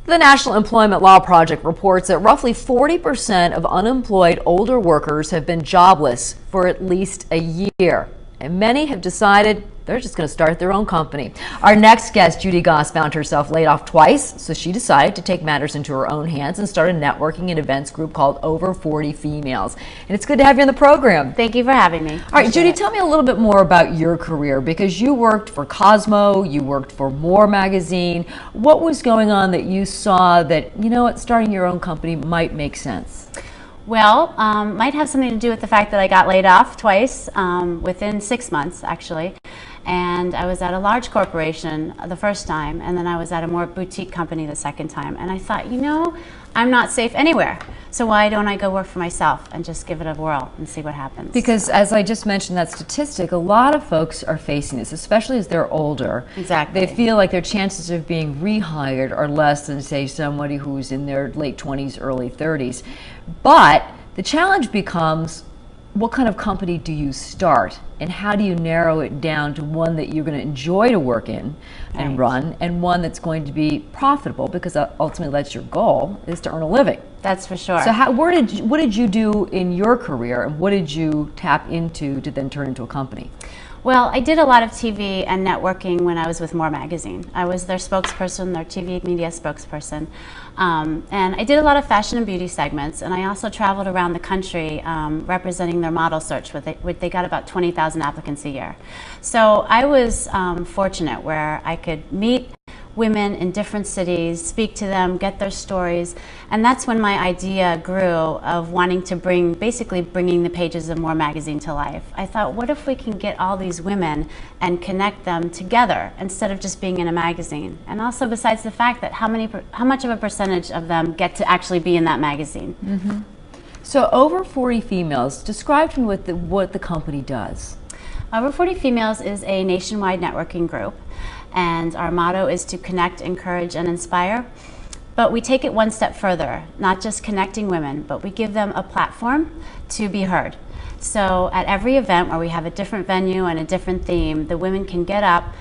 The National Employment Law Project reports that roughly 40% of unemployed older workers have been jobless for at least a year, and many have decided they're just going to start their own company. Our next guest, Judy Goss, found herself laid off twice, so she decided to take matters into her own hands and start a networking and events group called Over 40 Females. And it's good to have you on the program. Thank you for having me. All right, Judy, tell me a little bit more about your career, because you worked for Cosmo, you worked for More magazine. What was going on that you saw that, you know what, starting your own company might make sense? Well, might have something to do with the fact that I got laid off twice within 6 months, actually. And I was at a large corporation the first time, and then I was at a more boutique company the second time. And I thought, you know, I'm not safe anywhere. So why don't I go work for myself and just give it a whirl and see what happens? Because as I just mentioned that statistic, a lot of folks are facing this, especially as they're older. Exactly. They feel like their chances of being rehired are less than, say, somebody who's in their late 20s, early 30s. But the challenge becomes, what kind of company do you start, and how do you narrow it down to one that you're going to enjoy to work in and run, and one that's going to be profitable, because ultimately that's your goal, is to earn a living. That's for sure. So what did you do in your career, and what did you tap into to then turn into a company? Well, I did a lot of TV and networking when I was with More magazine. I was their spokesperson, their TV media spokesperson. And I did a lot of fashion and beauty segments, and I also traveled around the country representing their model search. They got about 20,000 applicants a year. So I was fortunate where I could meet women in different cities, speak to them, get their stories, and that's when my idea grew of wanting to basically bringing the pages of More magazine to life. I thought, what if we can get all these women and connect them together instead of just being in a magazine? And also, besides the fact that how much of a percentage of them get to actually be in that magazine? Mm-hmm. So Over 40 Females, describe to me what the company does. Over 40 Females is a nationwide networking group, and our motto is to connect, encourage, and inspire. But we take it one step further, not just connecting women, but we give them a platform to be heard. So at every event where we have a different venue and a different theme, the women can get up,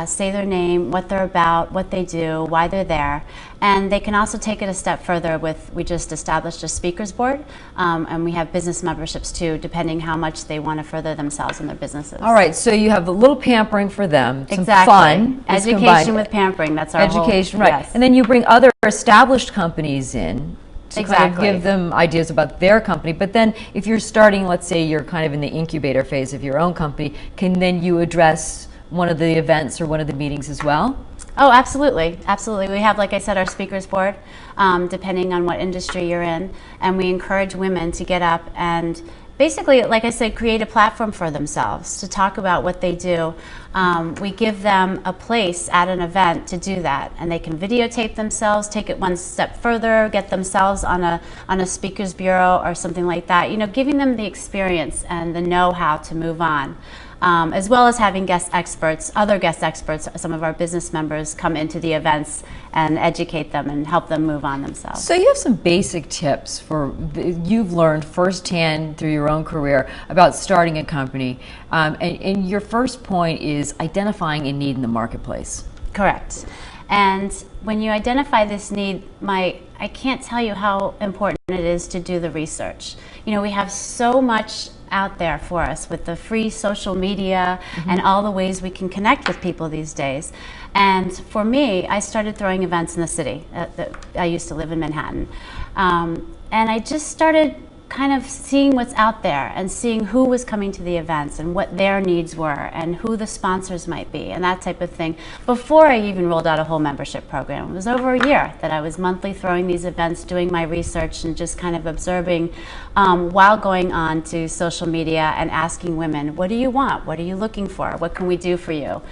say their name, what they're about, what they do, why they're there. And they can also take it a step further we just established a speakers board, and we have business memberships too, depending how much they want to further themselves in their businesses. All right, so you have a little pampering for them, some exactly. fun. Education with pampering, that's our education, whole, right. Yes. And then you bring other established companies in to kind of give them ideas about their company. But then if you're starting, let's say you're kind of in the incubator phase of your own company, can then you address one of the events or one of the meetings as well? Oh, absolutely. Absolutely. We have, like I said, our speakers board, depending on what industry you're in, and we encourage women to get up and basically, like I said, create a platform for themselves to talk about what they do. We give them a place at an event to do that, and they can videotape themselves, take it one step further, get themselves on a speakers bureau or something like that. You know, giving them the experience and the know-how to move on. As well as having other guest experts, some of our business members come into the events and educate them and help them move on themselves. So you have some basic tips you've learned firsthand through your own career about starting a company. And your first point is identifying a need in the marketplace. Correct. And when you identify this need, I can't tell you how important it is to do the research. You know, we have so much out there for us with the free social media and all the ways we can connect with people these days. And for me, I started throwing events in the city. I used to live in Manhattan. And I just started kind of seeing what's out there and seeing who was coming to the events and what their needs were and who the sponsors might be and that type of thing before I even rolled out a whole membership program. It was over a year that I was monthly throwing these events, doing my research and just kind of observing while going on to social media and asking women, what do you want? What are you looking for? What can we do for you?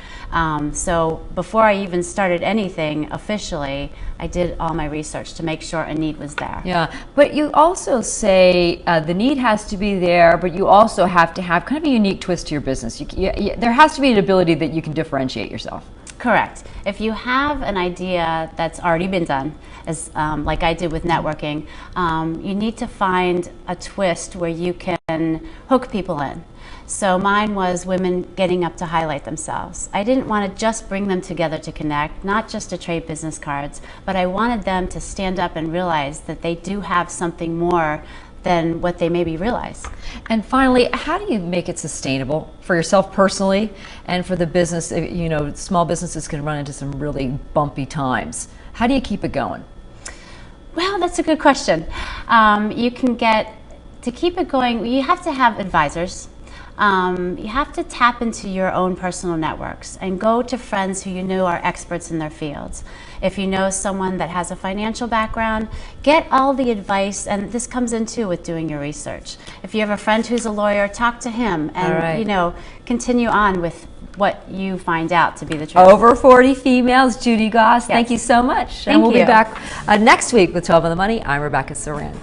So before I even started anything officially, I did all my research to make sure a need was there. Yeah, but you also say the need has to be there, but you also have to have kind of a unique twist to your business. There has to be an ability that you can differentiate yourself. Correct. If you have an idea that's already been done, as like I did with networking, you need to find a twist where you can hook people in. So mine was women getting up to highlight themselves. I didn't want to just bring them together to connect, not just to trade business cards, but I wanted them to stand up and realize that they do have something more than what they maybe realize. And finally, how do you make it sustainable for yourself personally and for the business? You know, small businesses can run into some really bumpy times. How do you keep it going? Well, that's a good question. To keep it going, you have to have advisors. You have to tap into your own personal networks and go to friends who you know are experts in their fields. If you know someone that has a financial background, get all the advice, and this comes in too with doing your research. If you have a friend who's a lawyer, talk to him and you know, continue on with what you find out to be the truth. Over 40 females, Judy Goss, Yes. thank you so much. Thank and we'll you. be back next week with 12 on the Money. I'm Rebecca Surran.